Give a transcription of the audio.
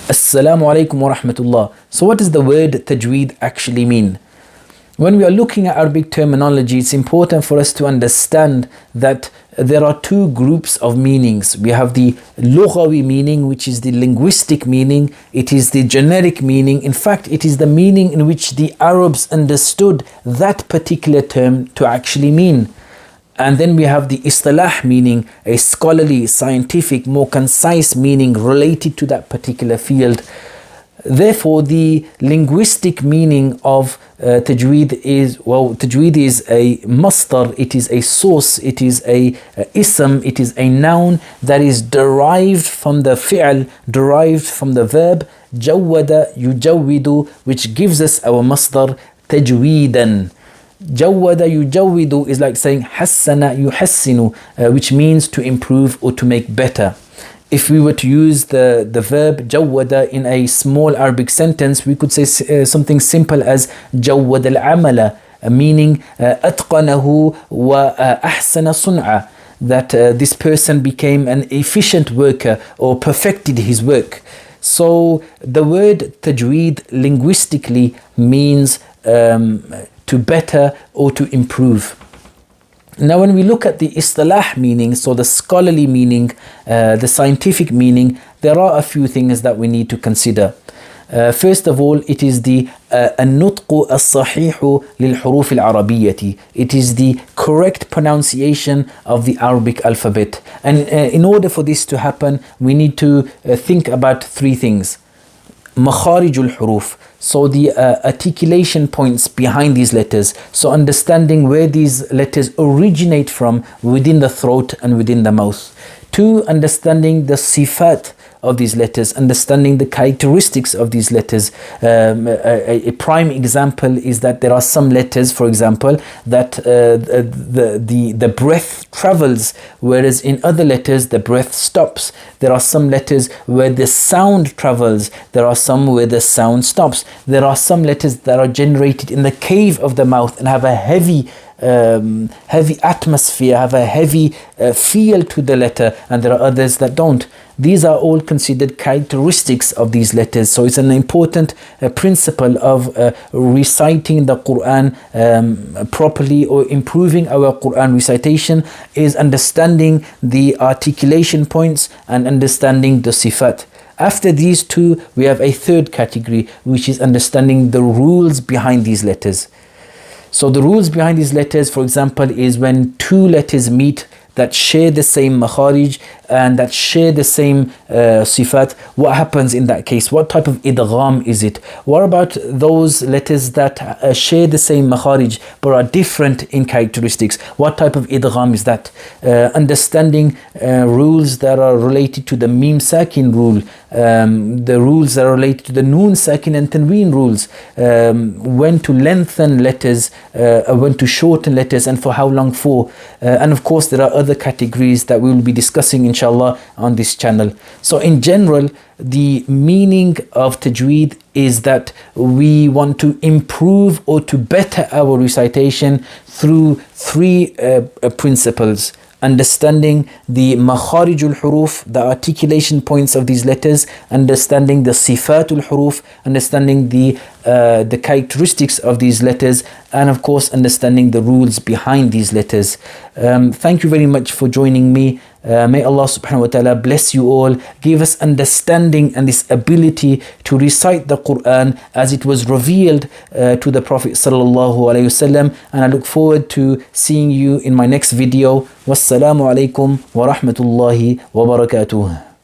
Assalamu alaikum wa rahmatullah. So what does the word tajweed actually mean? When we are looking at Arabic terminology, it's important for us to understand that there are two groups of meanings. We have the lughawi meaning, which is the linguistic meaning. It is the generic meaning. In fact, it is the meaning in which the Arabs understood that particular term to actually mean. And then we have the istilah meaning, a scholarly, scientific, more concise meaning related to that particular field. Therefore, the linguistic meaning of tajweed is, tajweed is a masdar, it is a source, it is a ism, it is a noun that is derived from the fi'l, derived from the verb, jawwada yujawwidu, which gives us our masdar tajweedan. Jawwada yujawwidu is like saying hassana yuhassinu, which means to improve or to make better. If we were to use the verb jawwada in a small Arabic sentence, we could say something simple as jawwada al-amala, meaning atqanahu wa ahsana sun'a, that this person became an efficient worker or perfected his work. So the word tajweed linguistically means to better or to improve. Now when we look at the istilah meaning, so the scholarly meaning, the scientific meaning, there are a few things that we need to consider. First of all, it is the النطق الصحيح للحروف العربية. It is the correct pronunciation of the Arabic alphabet. And in order for this to happen, we need to think about three things. Makharijul huruf, so the articulation points behind these letters, so understanding where these letters originate from within the throat and within the mouth. Two, understanding the sifat of these letters, understanding the characteristics of these letters. A prime example is that there are some letters, for example, that the breath travels, whereas in other letters the breath stops. There are some letters where the sound travels, there are some where the sound stops. There are some letters that are generated in the cave of the mouth and have a heavy atmosphere, have a heavy feel to the letter, and there are others that don't. These are all considered characteristics of these letters. So it's an important principle of reciting the Qur'an properly, or improving our Qur'an recitation, is understanding the articulation points and understanding the sifat. After these two, we have a third category, which is understanding the rules behind these letters. So the rules behind these letters, for example, is when two letters meet that share the same makharij and that share the same sifat, what happens in that case? What type of idgham is it? What about those letters that share the same makharij but are different in characteristics? What type of idgham is that? Understanding rules that are related to the mim sakin rule, the rules that are related to the noon sakin and tanween rules, when to lengthen letters, when to shorten letters, and for how long for. And of course there are other categories that we will be discussing inshallah on this channel. So in general, the meaning of tajweed is that we want to improve or to better our recitation through three principles. Understanding the makharijul huruf, the articulation points of these letters, understanding the sifatul huruf, understanding the characteristics of these letters, and of course understanding the rules behind these letters. Thank you very much for joining me. May Allah subhanahu wa ta'ala bless you all, give us understanding and this ability to recite the Qur'an as it was revealed to the Prophet sallallahu alaihi wasallam. And I look forward to seeing you in my next video. Wassalamu alaikum wa rahmatullahi wa barakatuh.